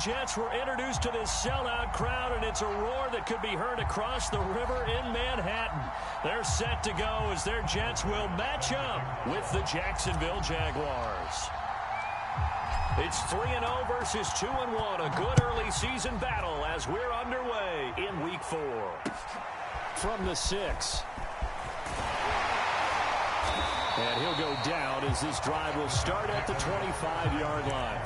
Jets were introduced to this sellout crowd, and it's a roar that could be heard across the river in Manhattan. They're set to go as their Jets will match up with the Jacksonville Jaguars. It's 3-0 versus 2-1, a good early season battle as we're underway in Week 4. From the 6. And he'll go down as this drive will start at the 25-yard line.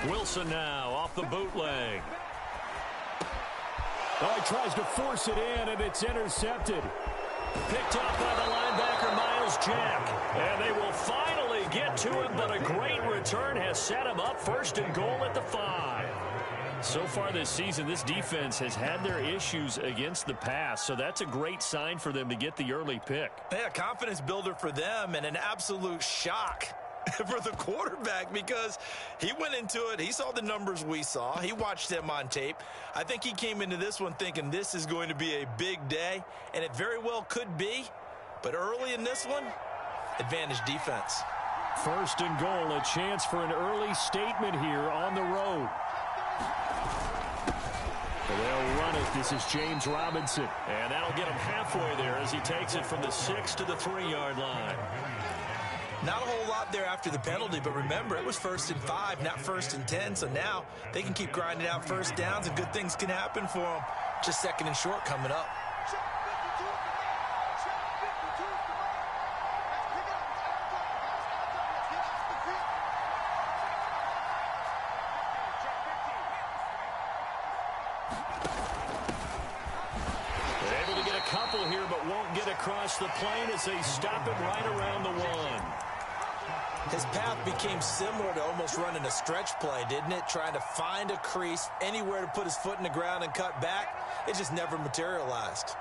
Wilson now off the bootleg. Oh, he tries to force it in, and it's intercepted. Picked up by the linebacker, Miles Jack. And they will finally get to him, but a great return has set him up first and goal at the 5. So far this season, this defense has had their issues against the pass, so that's a great sign for them to get the early pick. Yeah, confidence builder for them and an absolute shock for the quarterback because he went into it. He saw the numbers we saw. He watched them on tape. I think he came into this one thinking this is going to be a big day, and it very well could be. But early in this one, advantage defense. First and goal, a chance for an early statement here on the road. They'll run it. This is James Robinson. And that'll get him halfway there as he takes it from the 6 to the 3-yard line. Not a whole lot there after the penalty, but remember, it was 1st and 5, not 1st and 10. So now they can keep grinding out first downs, and good things can happen for them. Just 2nd and short coming up. They're able to get a couple here, but won't get across the plane as they stop it right around the 1. His path became similar to almost running a stretch play, didn't it? Trying to find a crease, anywhere to put his foot in the ground and cut back. It just never materialized.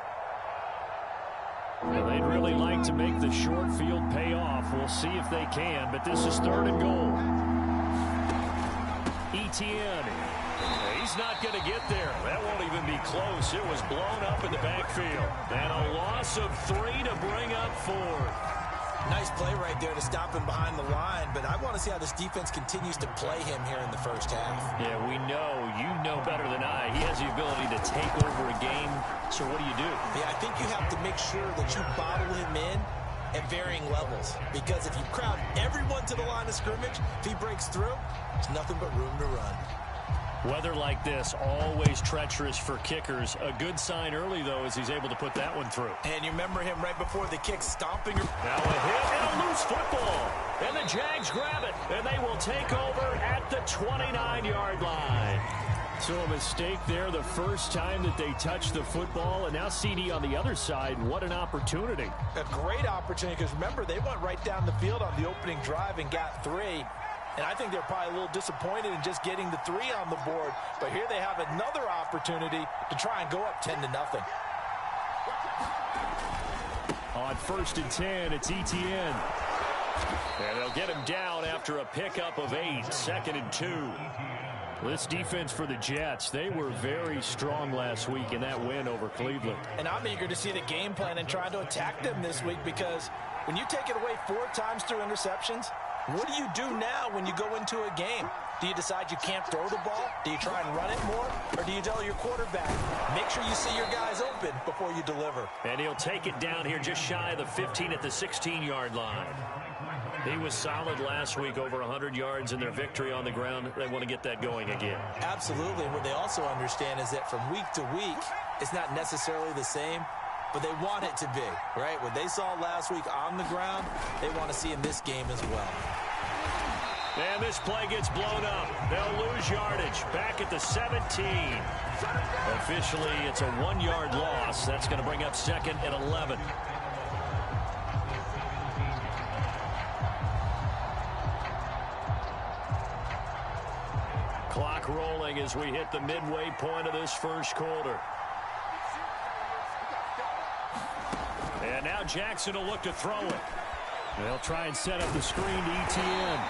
Well, they'd really like to make the short field pay off. We'll see if they can, but this is 3rd and goal. Etienne. He's not going to get there. That won't even be close. It was blown up in the backfield. And a loss of 3 to bring up 4th. Nice play right there to stop him behind the line, but I want to see how this defense continues to play him here in the first half. Yeah, we know. You know better than I. He has the ability to take over a game. So what do you do? Yeah, I think you have to make sure that you bottle him in at varying levels, because if you crowd everyone to the line of scrimmage, if he breaks through, there's nothing but room to run. Weather like this, always treacherous for kickers. A good sign early, though, as he's able to put that one through. And you remember him right before the kick stomping. Now a hit and a loose football. And the Jags grab it, and they will take over at the 29-yard line. So a mistake there the first time that they touched the football, and now CD on the other side. What an opportunity. A great opportunity, because remember, they went right down the field on the opening drive and got 3. And I think they're probably a little disappointed in just getting the 3 on the board. But here they have another opportunity to try and go up 10-0. On 1st and 10, it's Etienne. And they'll get him down after a pickup of 8, 2nd and 2. This defense for the Jets, they were very strong last week in that win over Cleveland. And I'm eager to see the game plan and trying to attack them this week, because when you take it away 4 times through interceptions, what do you do now when you go into a game? Do you decide you can't throw the ball? Do you try and run it more? Or do you tell your quarterback, make sure you see your guys open before you deliver? And he'll take it down here just shy of the 15 at the 16-yard line. He was solid last week, over 100 yards in their victory on the ground. They want to get that going again. Absolutely. What they also understand is that from week to week, it's not necessarily the same, but they want it to be, right? What they saw last week on the ground, they want to see in this game as well. And this play gets blown up. They'll lose yardage. Back at the 17. Officially, it's a 1-yard loss. That's going to bring up 2nd and 11. Clock rolling as we hit the midway point of this first quarter. And now Jackson will look to throw it. They'll try and set up the screen to ETN.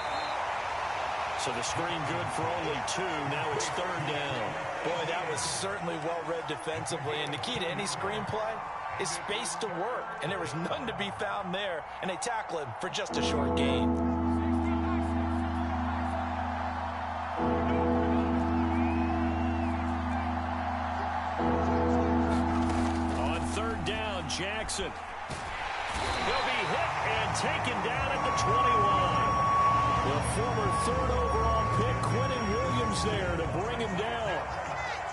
So the screen good for only 2. Now it's 3rd down. Boy, that was certainly well-read defensively. And the key to any screenplay is space to work. And there was none to be found there. And they tackle him for just a short gain. On 3rd down, Jackson. He'll be hit and taken down at the 21. The former 3rd overall pick, Quentin Williams, there to bring him down.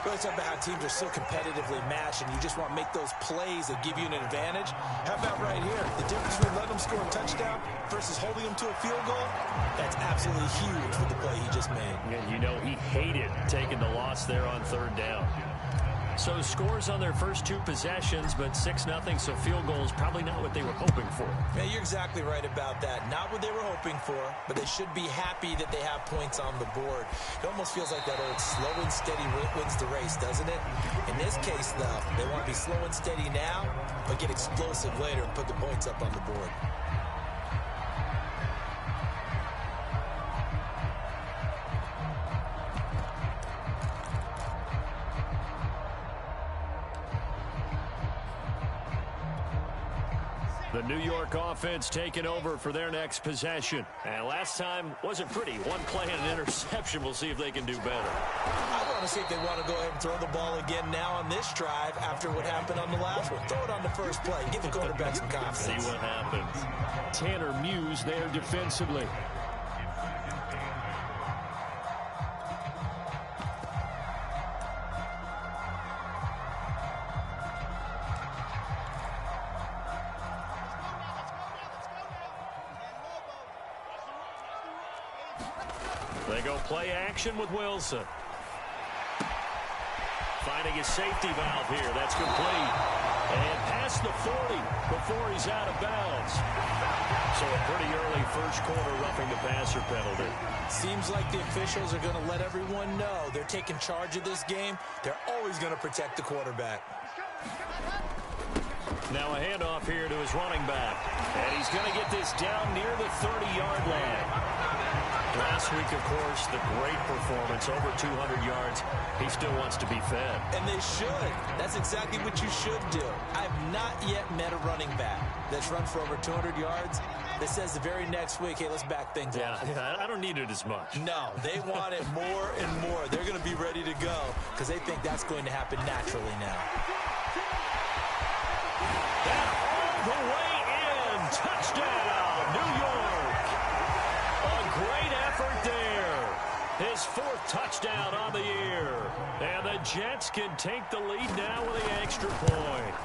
Well, it's about how teams are so competitively matched, and you just want to make those plays that give you an advantage. How about right here? The difference between letting them score a touchdown versus holding them to a field goal? That's absolutely huge with the play he just made. And you know he hated taking the loss there on 3rd down. So scores on their first 2 possessions, but 6-0, so field goal is probably not what they were hoping for. Yeah, you're exactly right about that. Not what they were hoping for, but they should be happy that they have points on the board. It almost feels like that old slow and steady wins the race, doesn't it? In this case, though, they want to be slow and steady now, but get explosive later and put the points up on the board. The New York offense taking over for their next possession. And last time wasn't pretty. 1 play and an interception. We'll see if they can do better. I want to see if they want to go ahead and throw the ball again now on this drive after what happened on the last one. Throw it on the first play. Give the quarterback some confidence. See what happens. Tanner Muse there defensively. They go play action with Wilson. Finding his safety valve here. That's complete. And past the 40 before he's out of bounds. So a pretty early first quarter roughing the passer penalty. Seems like the officials are going to let everyone know they're taking charge of this game. They're always going to protect the quarterback. Now a handoff here to his running back. And he's going to get this down near the 30-yard line. Last week, of course, the great performance, over 200 yards. He still wants to be fed. And they should. That's exactly what you should do. I've not yet met a running back that's run for over 200 yards that says the very next week, hey, let's back things up. Yeah, I don't need it as much. No, they want it more and more. They're going to be ready to go because they think that's going to happen naturally now. And all the way in. Touchdown, New York. A great effort there. His 4th touchdown on the year. And the Jets can take the lead now with the extra point.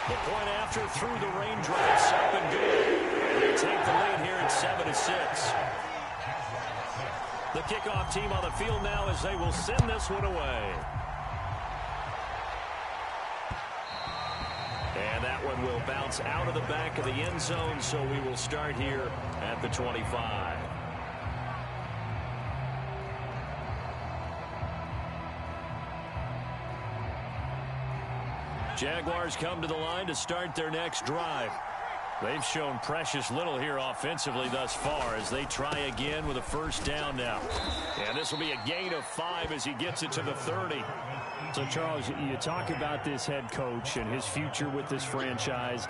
The point after through the raindrops up and good. They take the lead here at 7-6. The kickoff team on the field now as they will send this one away. And that one will bounce out of the back of the end zone, so we will start here at the 25. Jaguars come to the line to start their next drive. They've shown precious little here offensively thus far as they try again with a first down now. And this will be a gain of 5 as he gets it to the 30. So, Charles, you talk about this head coach and his future with this franchise.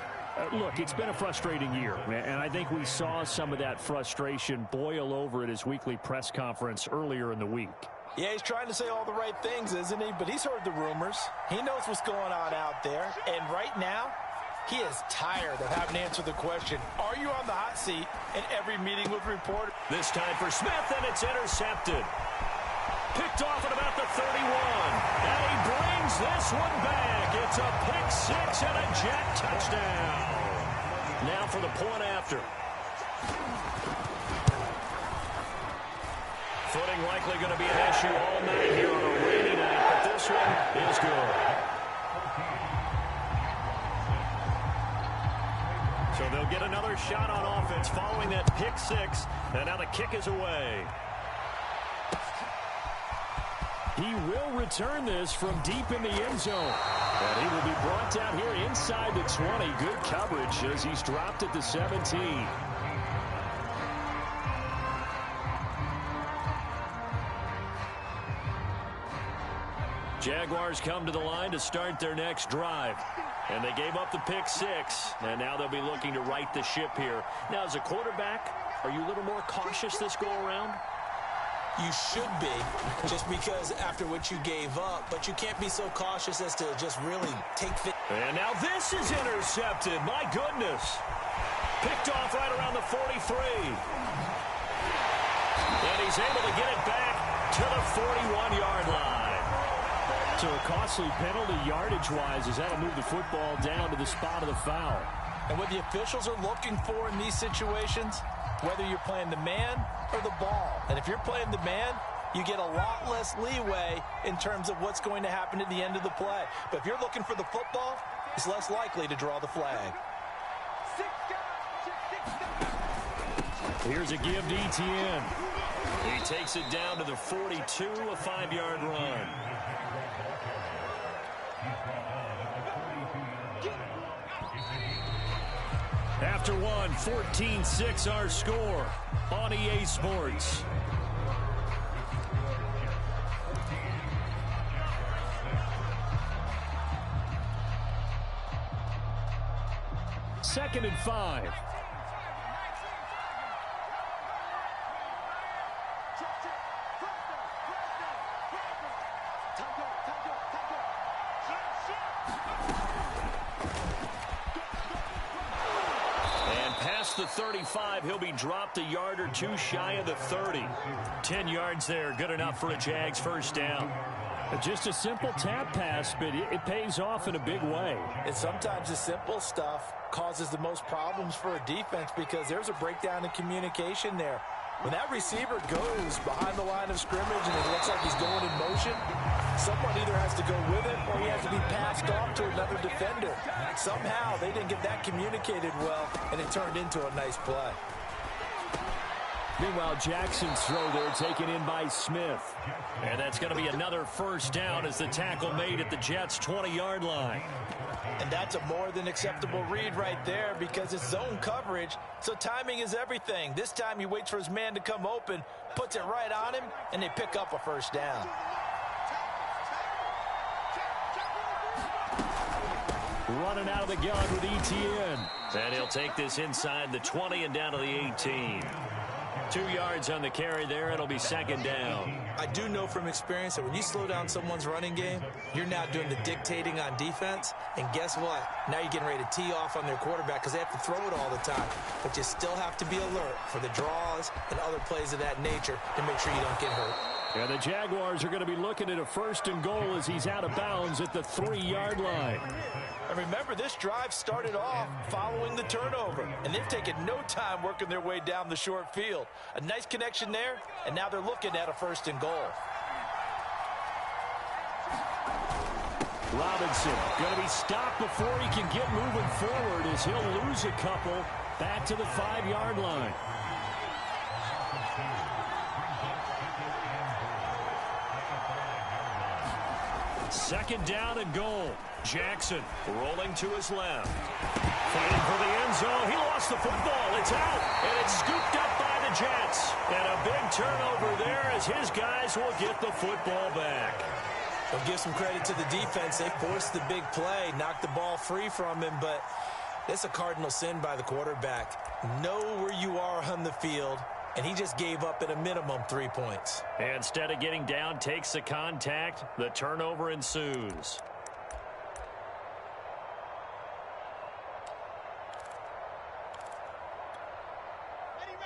Look, it's been a frustrating year, and I think we saw some of that frustration boil over at his weekly press conference earlier in the week. Yeah, he's trying to say all the right things, isn't he? But he's heard the rumors. He knows what's going on out there. And right now, he is tired of having to answer the question, are you on the hot seat in every meeting with reporters? This time for Smith, and it's intercepted. Picked off at about the 31. And he brings this one back. It's a pick 6 and a Jet touchdown. Now for the point after. Footing likely going to be an issue all night here on a rainy night, but this one is good. So they'll get another shot on offense following that pick six, and now the kick is away. He will return this from deep in the end zone. And he will be brought down here inside the 20. Good coverage as he's dropped at the 17. Jaguars come to the line to start their next drive. And they gave up the pick six. And now they'll be looking to right the ship here. Now, as a quarterback, are you a little more cautious this go-around? You should be, just because after what you gave up. But you can't be so cautious as to just really take it. And now this is intercepted. My goodness. Picked off right around the 43. And he's able to get it back to the 41-yard line. So a costly penalty yardage-wise as that'll move the football down to the spot of the foul. And what the officials are looking for in these situations, whether you're playing the man or the ball. And if you're playing the man, you get a lot less leeway in terms of what's going to happen at the end of the play. But if you're looking for the football, it's less likely to draw the flag. Here's a give to Etienne. He takes it down to the 42, a 5-yard run. After one, 14-6 our score on EA Sports. Second and 5. The 35, he'll be dropped a yard or two shy of the 30. 10 yards there, good enough for a Jags first down. Just a simple tap pass, but it pays off in a big way. And sometimes the simple stuff causes the most problems for a defense because there's a breakdown in communication there. When that receiver goes behind the line of scrimmage and it looks like he's going in motion, someone either has to go with it or he has to be passed off to another defender. Somehow they didn't get that communicated well, and it turned into a nice play. Meanwhile, Jackson's throw there taken in by Smith. And that's going to be another first down as the tackle made at the Jets' 20-yard line. And that's a more than acceptable read right there because it's zone coverage, so timing is everything. This time he waits for his man to come open, puts it right on him, and they pick up a first down. Running out of the gun with Etienne. And he'll take this inside the 20 and down to the 18. 2 yards on the carry there. It'll be second down. I do know from experience that when you slow down someone's running game, you're now doing the dictating on defense. And guess what? Now you're getting ready to tee off on their quarterback because they have to throw it all the time. But you still have to be alert for the draws and other plays of that nature to make sure you don't get hurt. Yeah, the Jaguars are going to be looking at a first and goal as he's out of bounds at the 3-yard line. And remember, this drive started off following the turnover, and they've taken no time working their way down the short field. A nice connection there, and now they're looking at a first and goal. Robinson going to be stopped before he can get moving forward as he'll lose a couple back to the 5-yard line. Second down and goal. Jackson rolling to his left. Fighting for the end zone. He lost the football. It's out. And it's scooped up by the Jets. And a big turnover there as his guys will get the football back. I'll give some credit to the defense. They forced the big play, knocked the ball free from him, but it's a cardinal sin by the quarterback. Know where you are on the field, and he just gave up at a minimum 3 points. And instead of getting down, takes the contact. The turnover ensues.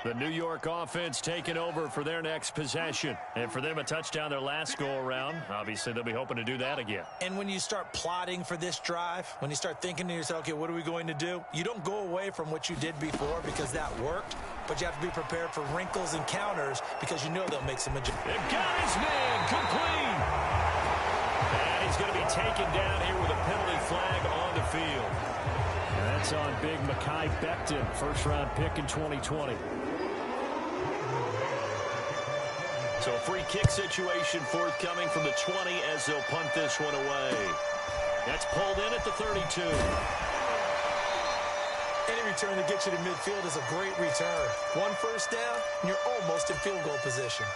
The New York offense taking over for their next possession. And for them, a touchdown their last go-around. Obviously, they'll be hoping to do that again. And when you start plotting for this drive, when you start thinking to yourself, okay, what are we going to do? You don't go away from what you did before because that worked, but you have to be prepared for wrinkles and counters because you know they'll make some adjustments. They've got his man complete. And he's going to be taken down here with a penalty flag on the field. And that's on big Mekhi Becton, first-round pick in 2020. So free kick situation forthcoming from the 20 as they'll punt this one away. That's pulled in at the 32. Any return that gets you to midfield is a great return. One first down, and you're almost in field goal position.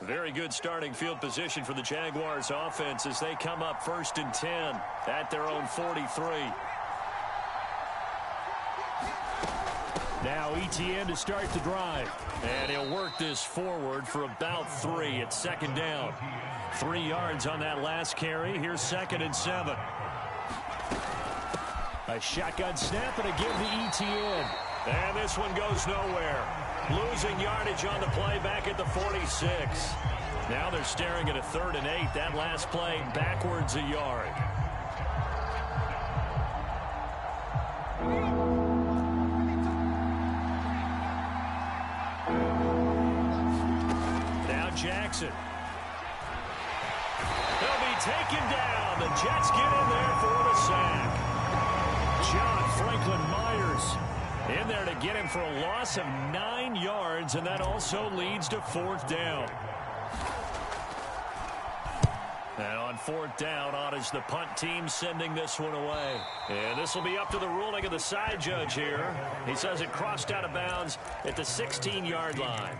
Very good starting field position for the Jaguars offense as they come up 1st and 10 at their own 43. Now ETN to start the drive. And he'll work this forward for about 3. It's 2nd down. 3 yards on that last carry. Here's 2nd and 7. A shotgun snap and a give to ETN. And this one goes nowhere. Losing yardage on the play back at the 46. Now they're staring at a 3rd and 8. That last play backwards a yard. Now Jackson. They'll be taken down. The Jets get in there for the sack. John Franklin Myers in there to get him for a loss of 9 yards, and that also leads to 4th down. And on 4th down, on is the punt team sending this one away. And this will be up to the ruling of the side judge here. He says it crossed out of bounds at the 16-yard line.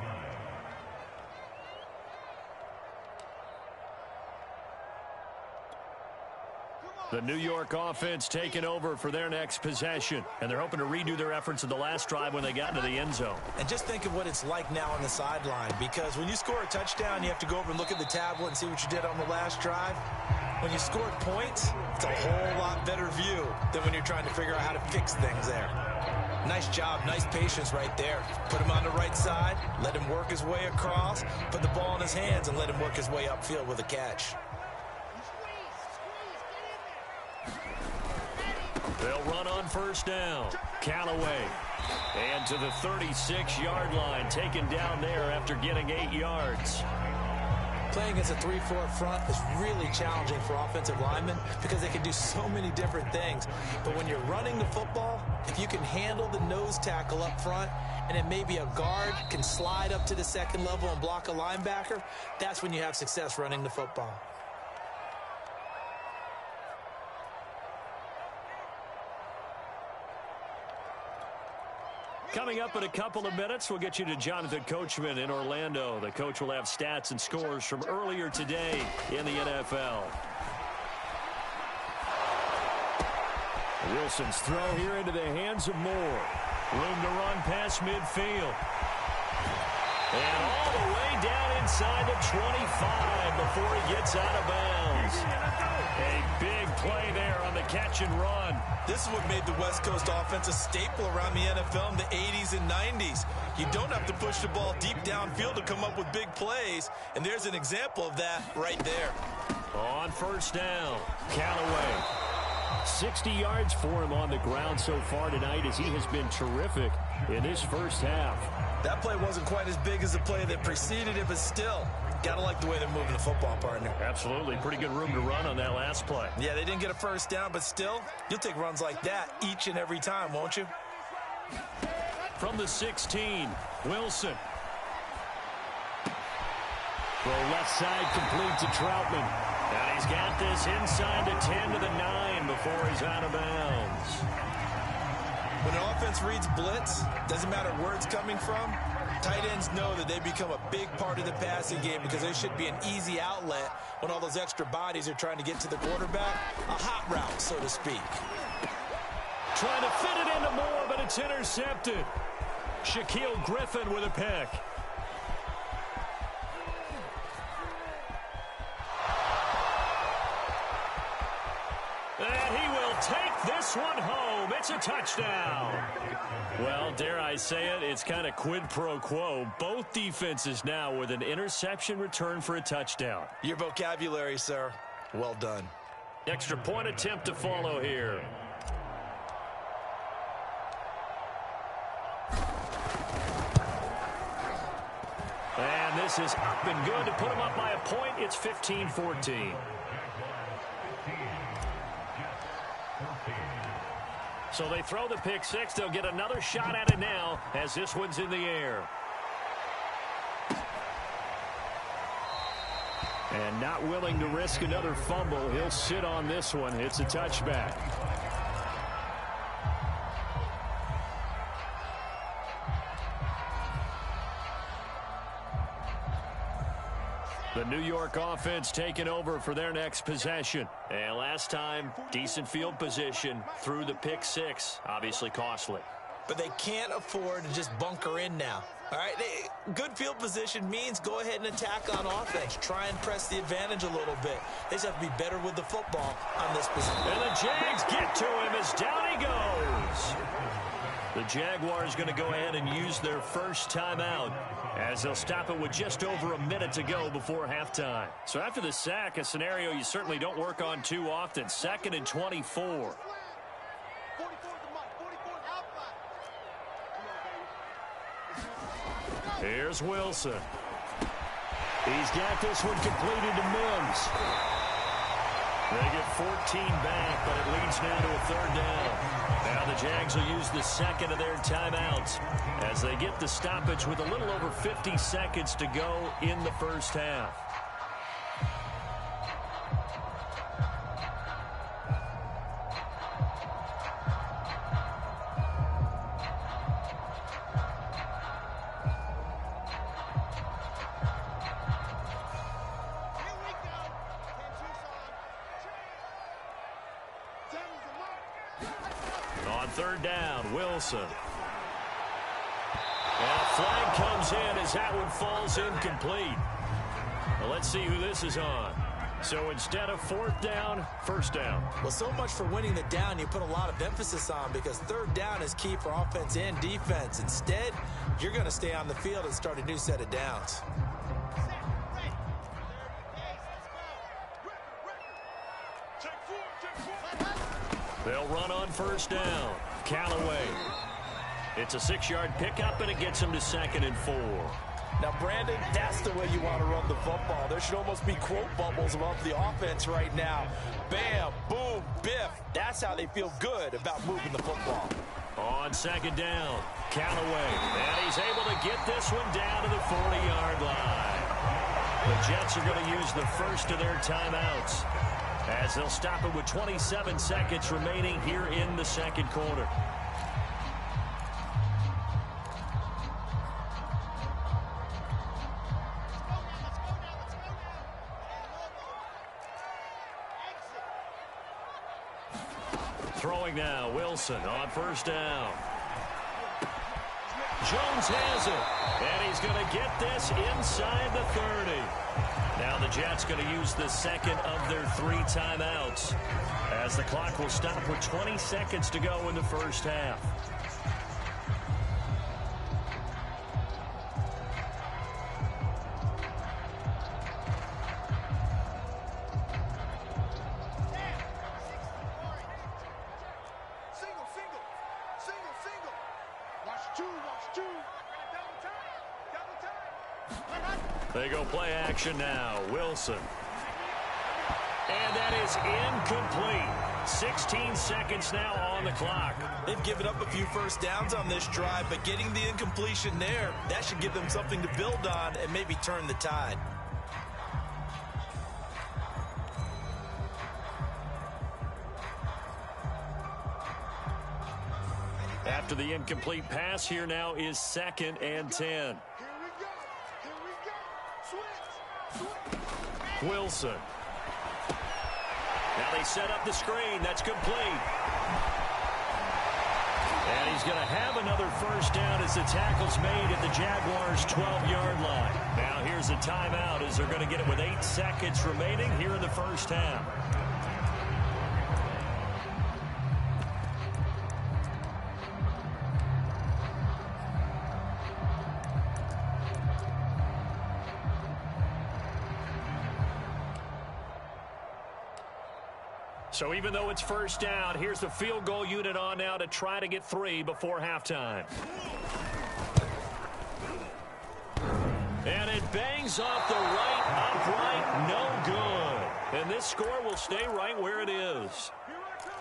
The New York offense taking over for their next possession. And they're hoping to redo their efforts in the last drive when they got into the end zone. And just think of what it's like now on the sideline, because when you score a touchdown, you have to go over and look at the tablet and see what you did on the last drive. When you scored points, it's a whole lot better view than when you're trying to figure out how to fix things there. Nice job, nice patience right there. Put him on the right side, let him work his way across, put the ball in his hands, and let him work his way upfield with a catch. They'll run on 1st down. Callaway. And to the 36-yard line, taken down there after getting 8 yards. Playing against a 3-4 front is really challenging for offensive linemen because they can do so many different things. But when you're running the football, if you can handle the nose tackle up front, and then maybe a guard can slide up to the 2nd level and block a linebacker, that's when you have success running the football. Coming up in a couple of minutes, we'll get you to Jonathan Coachman in Orlando. The coach will have stats and scores from earlier today in the NFL. Wilson's throw here into the hands of Moore. Room to run past midfield. And all the way down inside the 25 before he gets out of bounds. A big play there on the catch and run. This is what made the West Coast offense a staple around the NFL in the 80s and 90s. You don't have to push the ball deep downfield to come up with big plays, and there's an example of that right there. On 1st down, Callaway. 60 yards for him on the ground so far tonight as he has been terrific in his first half. That play wasn't quite as big as the play that preceded it, but still, gotta like the way they're moving the football, partner. Absolutely. Pretty good room to run on that last play. Yeah, they didn't get a 1st down, but still, you'll take runs like that each and every time, won't you? From the 16, Wilson. Throw left side complete to Troutman. And he's got this inside the 10 to the 9 before he's out of bounds. When an offense reads blitz, doesn't matter where it's coming from, tight ends know that they become a big part of the passing game because there should be an easy outlet when all those extra bodies are trying to get to the quarterback. A hot route, so to speak. Trying to fit it into Moore, but it's intercepted. Shaquille Griffin with a pick. And he will take this one home. It's a touchdown. Well, dare I say it, it's kind of quid pro quo. Both defenses now with an interception return for a touchdown. Your vocabulary, sir. Well done. Extra point attempt to follow here. And this is up and good to put them up by a point. It's 15-14. So they throw the pick six. They'll get another shot at it now as this one's in the air. And not willing to risk another fumble. He'll sit on this one. It's a touchback. The New York offense taking over for their next possession. And last time, decent field position through the pick six. Obviously costly. But they can't afford to just bunker in now. All right, good field position means go ahead and attack on offense. Try and press the advantage a little bit. They just have to be better with the football on this position. And the Jags get to him as down he goes. The Jaguars going to go ahead and use their first timeout as they'll stop it with just over a minute to go before halftime. So after the sack, a scenario you certainly don't work on too often. 2nd and 24. Here's Wilson. He's got this one completed to Mims. They get 14 back, but it leads now to a 3rd down. Now the Jags will use the second of their timeouts as they get the stoppage with a little over 50 seconds to go in the first half. On 3rd down, Wilson. And a flag comes in as that one falls incomplete. Well, let's see who this is on. So instead of 4th down, 1st down. Well, so much for winning the down you put a lot of emphasis on because 3rd down is key for offense and defense. Instead, you're going to stay on the field and start a new set of downs. They'll run on 1st down. Callaway. It's a 6-yard pickup, and it gets him to 2nd and 4. Now, Brandon, that's the way you want to run the football. There should almost be quote bubbles above the offense right now. Bam, boom, biff. That's how they feel good about moving the football. On 2nd down, Callaway. And he's able to get this one down to the 40-yard line. The Jets are going to use the first of their timeouts as they'll stop it with 27 seconds remaining here in the 2nd quarter. Throwing now, Wilson on 1st down. Jones has it, and he's going to get this inside the 30. Now the Jets going to use the second of their 3 timeouts as the clock will stop with 20 seconds to go in the first half. They go play action now. Wilson. And that is incomplete. 16 seconds now on the clock. They've given up a few first downs on this drive, but getting the incompletion there, that should give them something to build on and maybe turn the tide. After the incomplete pass, here now is 2nd and 10. Wilson. Now they set up the screen. That's complete. he's going to have another first down as the tackle's made at the Jaguars' 12-yard line. Now here's a timeout as they're going to get it with 8 seconds remaining here in the first half. So even though it's first down, here's the field goal unit on now to try to get 3 before halftime. And it bangs off the right upright, no good. And this score will stay right where it is.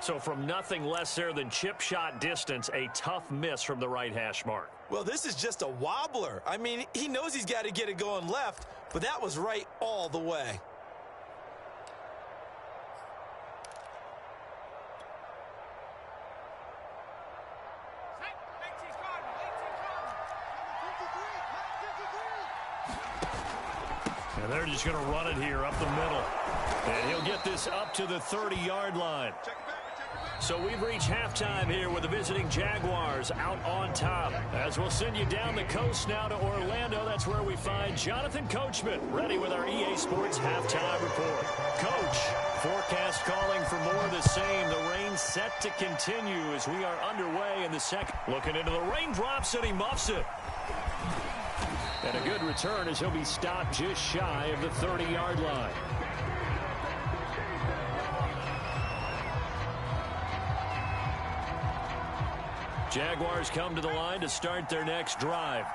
So from nothing less there than chip shot distance, a tough miss from the right hash mark. Well, this is just a wobbler. I mean, he knows he's got to get it going left, but that was right all the way. And they're just going to run it here up the middle. And he'll get this up to the 30-yard line. So we've reached halftime here with the visiting Jaguars out on top. As we'll send you down the coast now to Orlando, that's where we find Jonathan Coachman, ready with our EA Sports halftime report. Coach, forecast calling for more of the same. The rain set to continue as we are underway in the second. Looking into the raindrops, and he muffs it. And a good return as he'll be stopped just shy of the 30-yard line. Jaguars come to the line to start their next drive.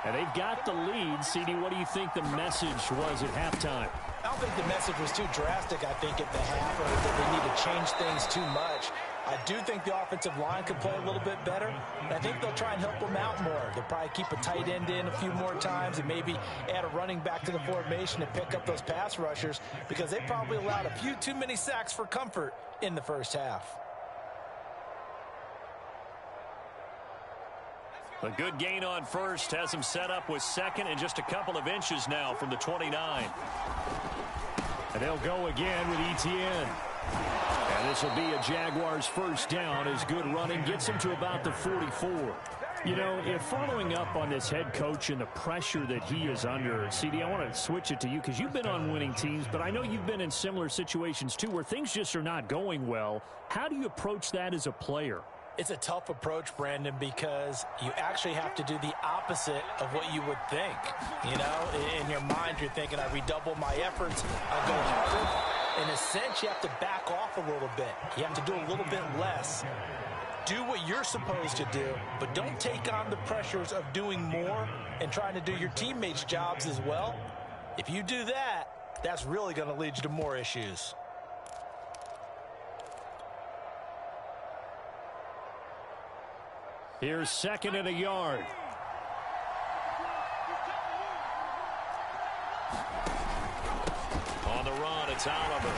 And they've got the lead. CD, what do you think the message was at halftime? I don't think the message was too drastic, I think, at the half, or that they need to change things too much. I do think the offensive line could play a little bit better. And I think they'll try and help them out more. They'll probably keep a tight end in a few more times and maybe add a running back to the formation and pick up those pass rushers, because they probably allowed a few too many sacks for comfort in the first half. A good gain on first has him set up with second and just a couple of inches now from the 29. And they'll go again with Etienne. And this will be a Jaguars first down as good running gets him to about the 44. You know, if following up on this head coach and the pressure that he is under, CD, I want to switch it to you because you've been on winning teams, but I know you've been in similar situations too where things just are not going well. How do you approach that as a player? It's a tough approach, Brandon, because you actually have to do the opposite of what you would think. You know, in your mind, you're thinking, I redouble my efforts, I go harder. In a sense, you have to back off a little bit. You have to do a little bit less. Do what you're supposed to do, but don't take on the pressures of doing more and trying to do your teammates' jobs as well. If you do that, that's really going to lead you to more issues. Here's second and a yard. On the run, it's Oliver.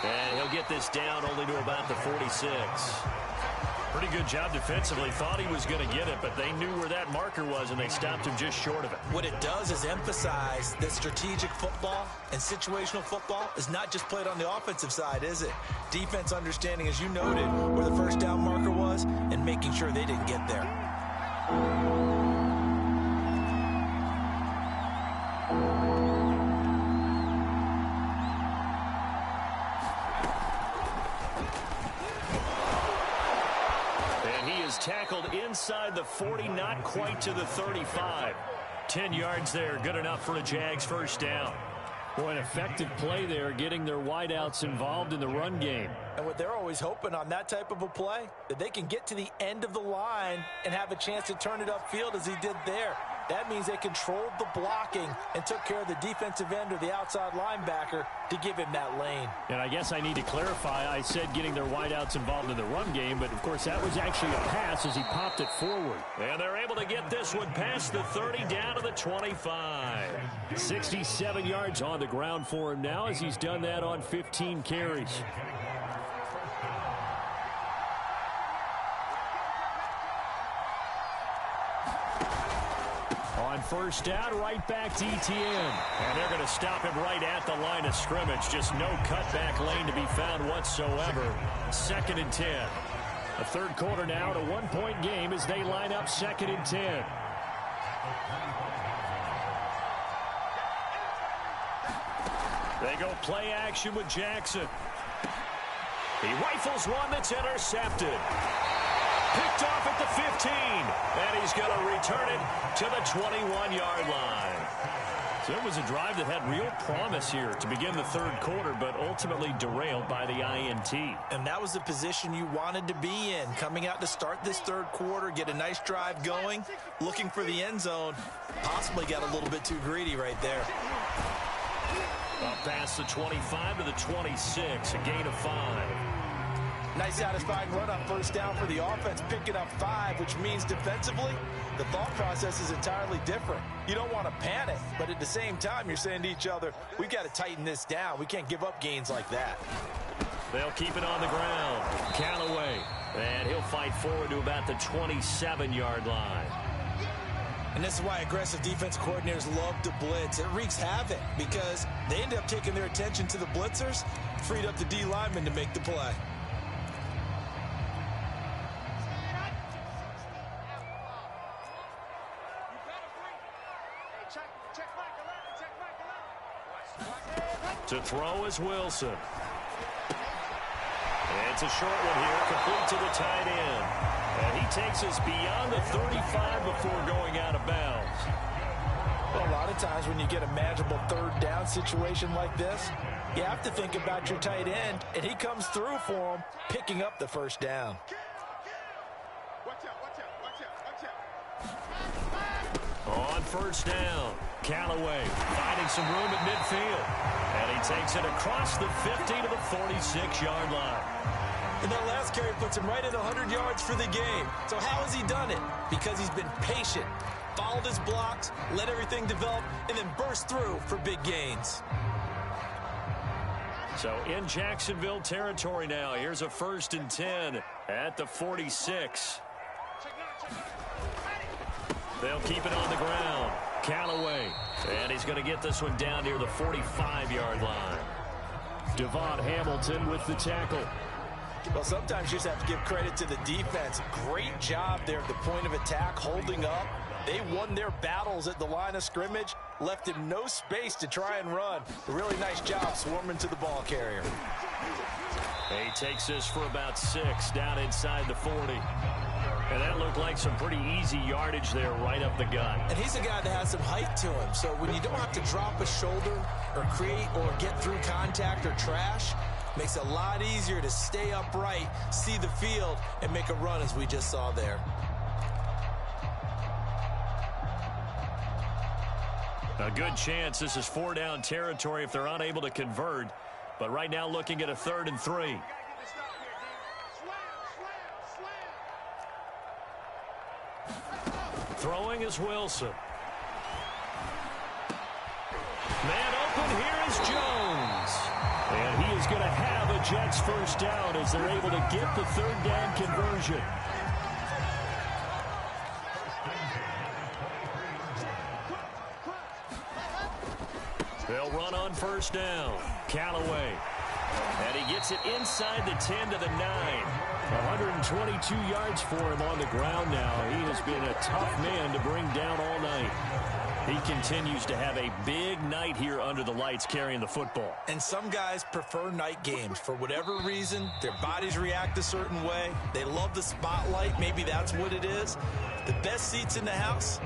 And he'll get this down only to about the 46. Pretty good job defensively. Thought he was going to get it, but they knew where that marker was, and they stopped him just short of it. What it does is emphasize that strategic football and situational football is not just played on the offensive side, is it? Defense understanding, as you noted, where the first down marker was and making sure they didn't get there. Tackled inside the 40, not quite to the 35. 10 yards there, good enough for a Jags first down. Boy, an effective play there, getting their wideouts involved in the run game. And what they're always hoping on that type of a play, that they can get to the end of the line and have a chance to turn it upfield as he did there. That means they controlled the blocking and took care of the defensive end or the outside linebacker to give him that lane. And I guess I need to clarify, I said getting their wideouts involved in the run game, but of course that was actually a pass as he popped it forward. And they're able to get this one past the 30 down to the 25. 67 yards on the ground for him now as he's done that on 15 carries. On first down, right back to Etienne. And they're going to stop him right at the line of scrimmage. Just no cutback lane to be found whatsoever. Second and 10. A third quarter now, and a one-point game as they line up 2nd and 10. They go play action with Jackson. He rifles one that's intercepted. Picked off at the 15. And he's going to return it to the 21-yard line. So it was a drive that had real promise here to begin the third quarter, but ultimately derailed by the INT. And that was the position you wanted to be in. Coming out to start this third quarter, get a nice drive going, looking for the end zone. Possibly got a little bit too greedy right there. Up past the 25 to the 26, a gain of 5. Nice satisfying run on first down for the offense, picking up 5, which means defensively, the thought process is entirely different. You don't want to panic, but at the same time, you're saying to each other, we've got to tighten this down. We can't give up gains like that. They'll keep it on the ground. Callaway, and he'll fight forward to about the 27-yard line. And this is why aggressive defense coordinators love to blitz. It wreaks havoc because they end up taking their attention to the blitzers, freed up the D lineman to make the play. To throw is Wilson. It's a short one here, complete to the tight end. And he takes us beyond the 35 before going out of bounds. Well, a lot of times when you get a manageable third down situation like this, you have to think about your tight end, and he comes through for him, picking up the first down. On first down, Callaway finding some room at midfield. And he takes it across the 50 to the 46-yard line. And that last carry puts him right at 100 yards for the game. So how has he done it? Because he's been patient, followed his blocks, let everything develop, and then burst through for big gains. So in Jacksonville territory now, here's a 1st and 10 at the 46. They'll keep it on the ground. Callaway, and he's going to get this one down near the 45-yard line. Devon Hamilton with the tackle. Well, sometimes you just have to give credit to the defense. Great job there at the point of attack, holding up. They won their battles at the line of scrimmage, left him no space to try and run. A really nice job swarming to the ball carrier. He takes this for about 6 down inside the 40. And that looked like some pretty easy yardage there right up the gut. And he's a guy that has some height to him. So when you don't have to drop a shoulder or create or get through contact or trash, makes it a lot easier to stay upright, see the field, and make a run as we just saw there. A good chance this is 4-down territory if they're unable to convert. But right now looking at a 3rd and 3. Throwing is Wilson. Man open, here is Jones. And he is going to have a Jets first down as they're able to get the 3rd down conversion. They'll run on first down. Callaway. And he gets it inside the 10 to the 9. 122 yards for him on the ground now. He has been a tough man to bring down all night. He continues to have a big night here under the lights carrying the football. And some guys prefer night games. For whatever reason, their bodies react a certain way. They love the spotlight. Maybe that's what it is. The best seats in the house,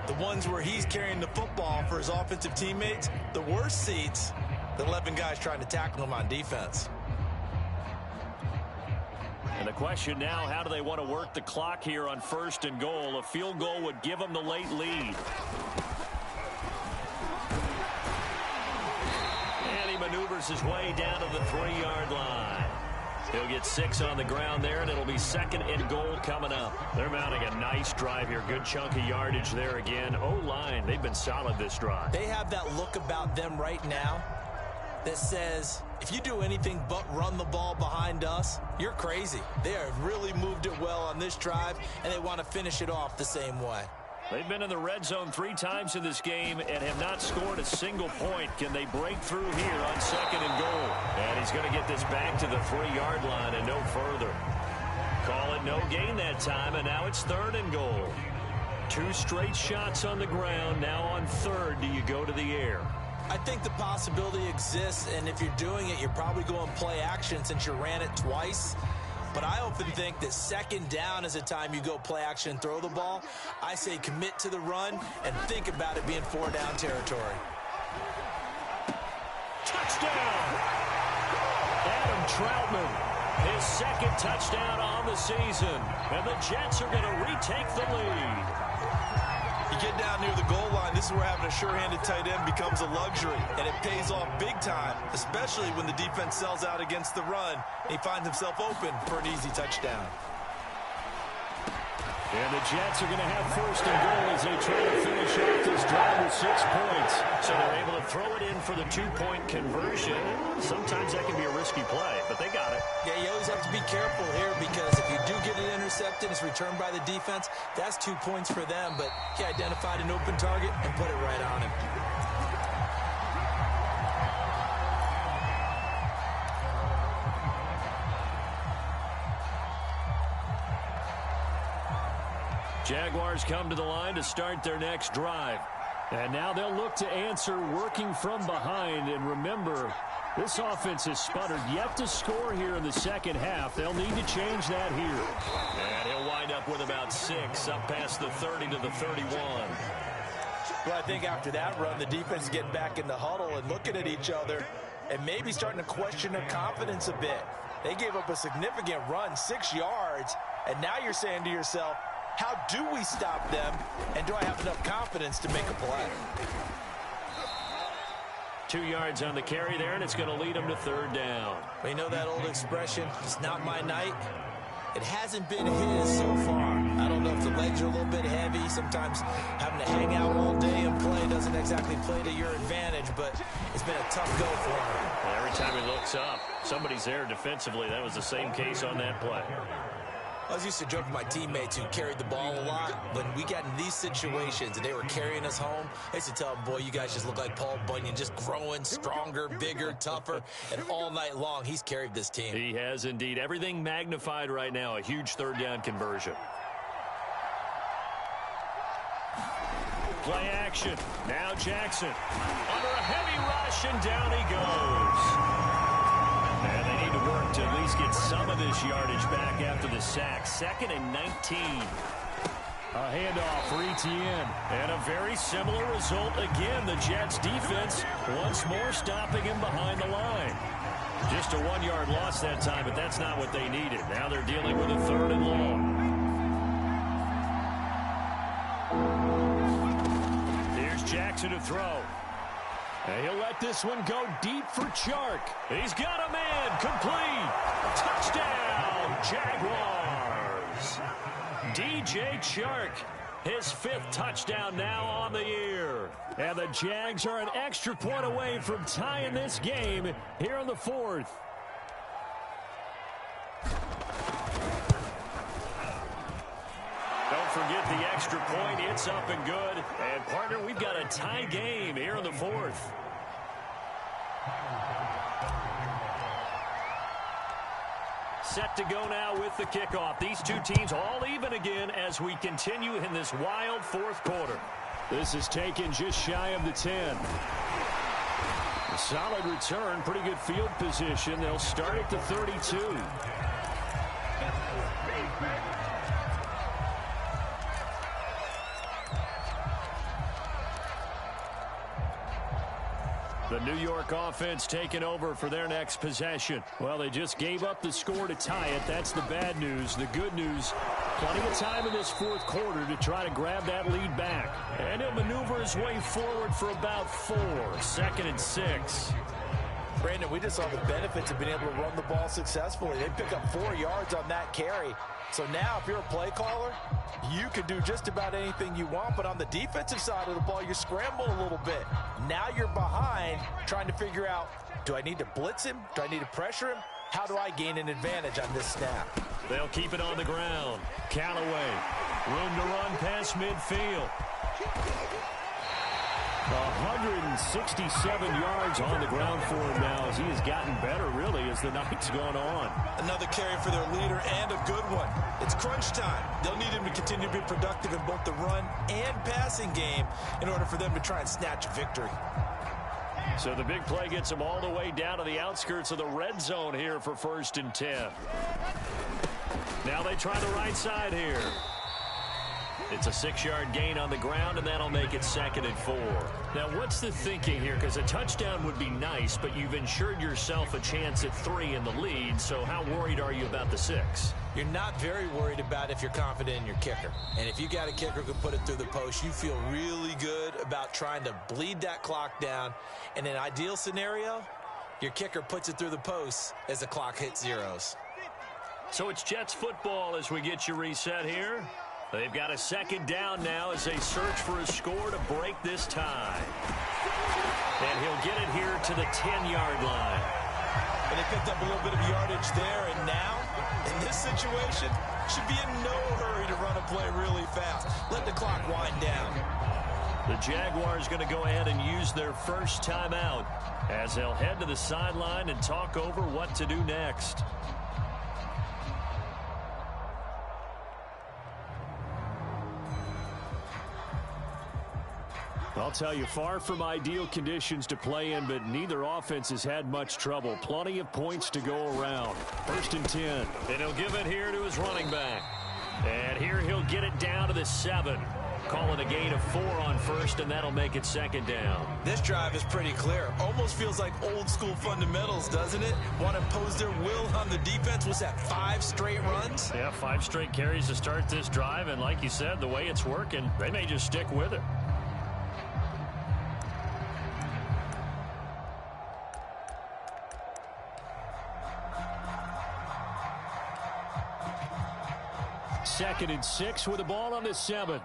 the ones where he's carrying the football for his offensive teammates. The worst seats, the 11 guys trying to tackle him on defense. And the question now, how do they want to work the clock here on 1st and goal? A field goal would give them the late lead. And he maneuvers his way down to the 3-yard line. He'll get 6 on the ground there, and it'll be 2nd and goal coming up. They're mounting a nice drive here. Good chunk of yardage there again. O-line, they've been solid this drive. They have that look about them right now that says, if you do anything but run the ball behind us, you're crazy. They have really moved it well on this drive, and they want to finish it off the same way. They've been in the red zone 3 times in this game and have not scored a single point. Can they break through here on 2nd and goal? And he's going to get this back to the 3-yard line and no further. Call it no gain that time, and now it's 3rd and goal. 2 straight shots on the ground. Now on 3rd, do you go to the air? I think the possibility exists, and if you're doing it, you're probably going play action since you ran it twice. But I often think that 2nd down is a time you go play action and throw the ball. I say commit to the run and think about it being 4-down territory. Touchdown! Adam Troutman, his 2nd touchdown on the season. And the Jets are going to retake the lead. You get down near the goal line, this is where having a sure-handed tight end becomes a luxury, and it pays off big time, especially when the defense sells out against the run, and he finds himself open for an easy touchdown. And the Jets are going to have 1st and goal as they try to finish off this drive with 6 points. So they're able to throw it in for the 2-point conversion. Sometimes that can be a risky play, but they got it. Yeah, you always have to be careful here because if you do get it intercepted, it's returned by the defense. That's 2 points for them, but he identified an open target and put it right on him. Jaguars come to the line to start their next drive. And now they'll look to answer working from behind. And remember, this offense has sputtered yet to score here in the 2nd half. They'll need to change that here. And he'll wind up with about 6 up past the 30 to the 31. Well, I think after that run, the defense is getting back in the huddle and looking at each other and maybe starting to question their confidence a bit. They gave up a significant run, 6 yards, and now you're saying to yourself, how do we stop them, and do I have enough confidence to make a play? 2 yards on the carry there, and it's going to lead them to 3rd down. Well, you know that old expression, it's not my night? It hasn't been his so far. I don't know if the legs are a little bit heavy. Sometimes having to hang out all day and play doesn't exactly play to your advantage, but it's been a tough go for him. Every time he looks up, somebody's there defensively. That was the same case on that play. I was used to joke with my teammates who carried the ball a lot. When we got in these situations and they were carrying us home, I used to tell them, boy, you guys just look like Paul Bunyan, just growing stronger, bigger, tougher. And all night long, he's carried this team. He has indeed. Everything magnified right now. A huge 3rd down conversion. Play action. Now Jackson. Under a heavy rush, and down he goes. And they need to work to at least get some of this yardage back after the sack. 2nd and 19. A handoff for Etienne. And a very similar result again. The Jets defense once more stopping him behind the line. Just a 1-yard loss that time, but that's not what they needed. Now they're dealing with a 3rd and long. Here's Jackson to throw. And he'll let this one go deep for Chark. He's got a man. Complete. Touchdown, Jaguars. DJ Chark, his 5th touchdown now on the year. And the Jags are an extra point away from tying this game here in the 4th. Don't forget the extra point. It's up and good. And, partner, we've got a tie game here in the 4th. Set to go now with the kickoff. These two teams all even again as we continue in this wild 4th quarter. This is taken just shy of the 10. A solid return, pretty good field position. They'll start at the 32. The New York offense taking over for their next possession. Well, they just gave up the score to tie it. That's the bad news. The good news, plenty of time in this 4th quarter to try to grab that lead back. And he'll maneuver his way forward for about 4. 2nd and 6. Brandon, we just saw the benefits of being able to run the ball successfully. They pick up 4 yards on that carry. So now if you're a play caller, you can do just about anything you want. But on the defensive side of the ball, you scramble a little bit. Now you're behind trying to figure out, do I need to blitz him? Do I need to pressure him? How do I gain an advantage on this snap? They'll keep it on the ground. Callaway, room to run past midfield. 167 yards on the ground for him now as he has gotten better, really, as the night's gone on. Another carry for their leader and a good one. It's crunch time. They'll need him to continue to be productive in both the run and passing game in order for them to try and snatch a victory. So the big play gets him all the way down to the outskirts of the red zone here for 1st and 10. Now they try the right side here. It's a 6-yard gain on the ground, and that'll make it 2nd and 4. Now, what's the thinking here? Because a touchdown would be nice, but you've ensured yourself a chance at 3 in the lead, so how worried are you about the 6? You're not very worried about if you're confident in your kicker. And if you got a kicker who can put it through the post, you feel really good about trying to bleed that clock down. In an ideal scenario, your kicker puts it through the post as the clock hits zeros. So it's Jets football as we get you reset here. They've got a 2nd down now as they search for a score to break this tie. And he'll get it here to the 10-yard line. And they picked up a little bit of yardage there, and now, in this situation, should be in no hurry to run a play really fast. Let the clock wind down. The Jaguars going to go ahead and use their first timeout as they'll head to the sideline and talk over what to do next. I'll tell you, far from ideal conditions to play in, but neither offense has had much trouble. Plenty of points to go around. 1st and 10. And he'll give it here to his running back. And here he'll get it down to the 7. Call it a gain of 4 on 1st, and that'll make it 2nd down. This drive is pretty clear. Almost feels like old school fundamentals, doesn't it? Want to impose their will on the defense. Was that 5 straight runs? Yeah, 5 straight carries to start this drive, and like you said, the way it's working, they may just stick with it. Second and 6 with the ball on the 7.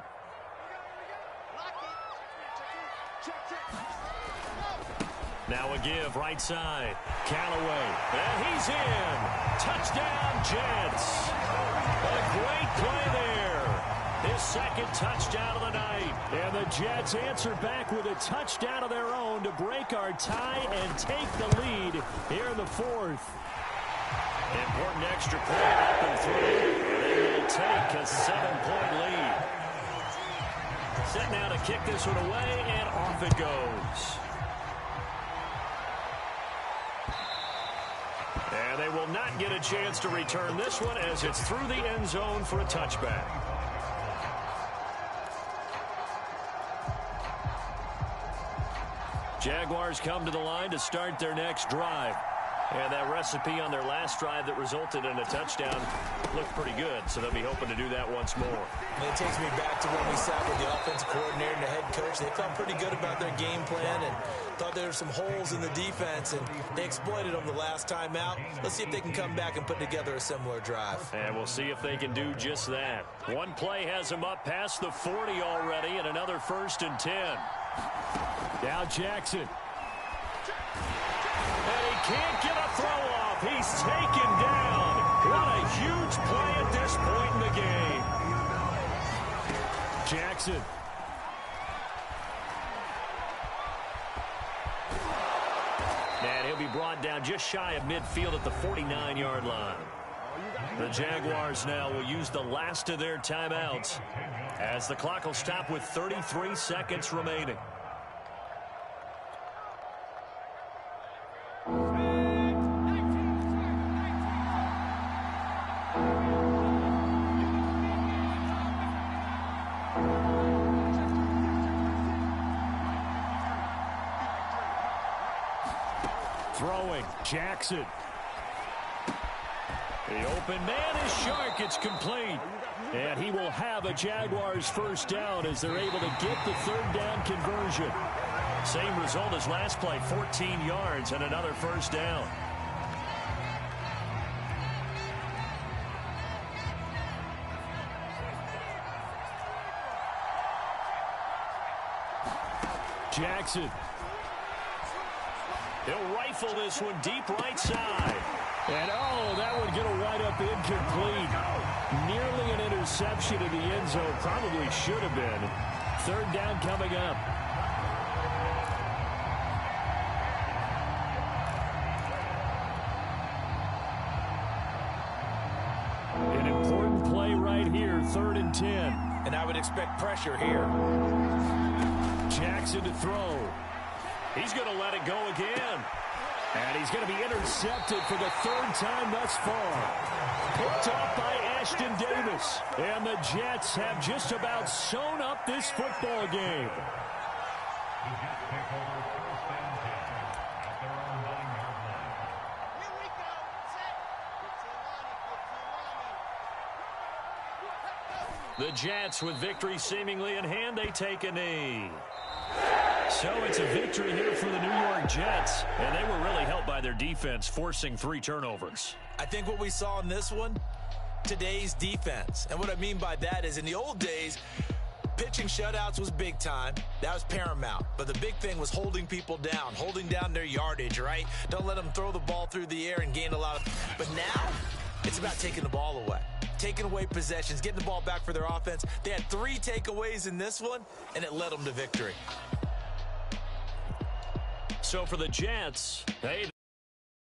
Now a give right side. Callaway. And he's in. Touchdown, Jets. A great play there. His 2nd touchdown of the night. And the Jets answer back with a touchdown of their own to break our tie and take the lead here in the 4th. Important extra point up and through. They will take a 7-point lead. Set now to kick this one away, and off it goes. And they will not get a chance to return this one as it's through the end zone for a touchback. Jaguars come to the line to start their next drive. And that recipe on their last drive that resulted in a touchdown looked pretty good, so they'll be hoping to do that once more. And it takes me back to when we sat with the offensive coordinator and the head coach. They felt pretty good about their game plan and thought there were some holes in the defense, and they exploited them the last time out. Let's see if they can come back and put together a similar drive. And we'll see if they can do just that. One play has them up past the 40 already, and another 1st and 10. Now Jackson. And he can't get a throw off. He's taken down. What a huge play at this point in the game. Jackson. And he'll be brought down just shy of midfield at the 49-yard line. The Jaguars now will use the last of their timeouts as the clock will stop with 33 seconds remaining. Throwing, Jackson. The open man is Shark. It's complete. And he will have a Jaguars 1st down as they're able to get the 3rd down conversion. Same result as last play, 14 yards and another 1st down. Jackson. He'll rifle this one deep right side. And, oh, that would get a wide-up incomplete. Nearly an interception in the end zone. Probably should have been. 3rd down coming up. it here, 3rd and 10. And I would expect pressure here. Jackson to throw. He's going to let it go again. And he's going to be intercepted for the 3rd time thus far. Picked off by Ashton Davis. And the Jets have just about sewn up this football game. The Jets, with victory seemingly in hand, they take a knee. So it's a victory here for the New York Jets, and they were really helped by their defense, forcing 3 turnovers. I think what we saw in this one, today's defense. And what I mean by that is in the old days, pitching shutouts was big time. That was paramount. But the big thing was holding people down, holding down their yardage, right? Don't let them throw the ball through the air and gain a lot of... But now, it's about taking the ball away. Taking away possessions, getting the ball back for their offense. They had 3 takeaways in this one, and it led them to victory. So for the Jets, hey...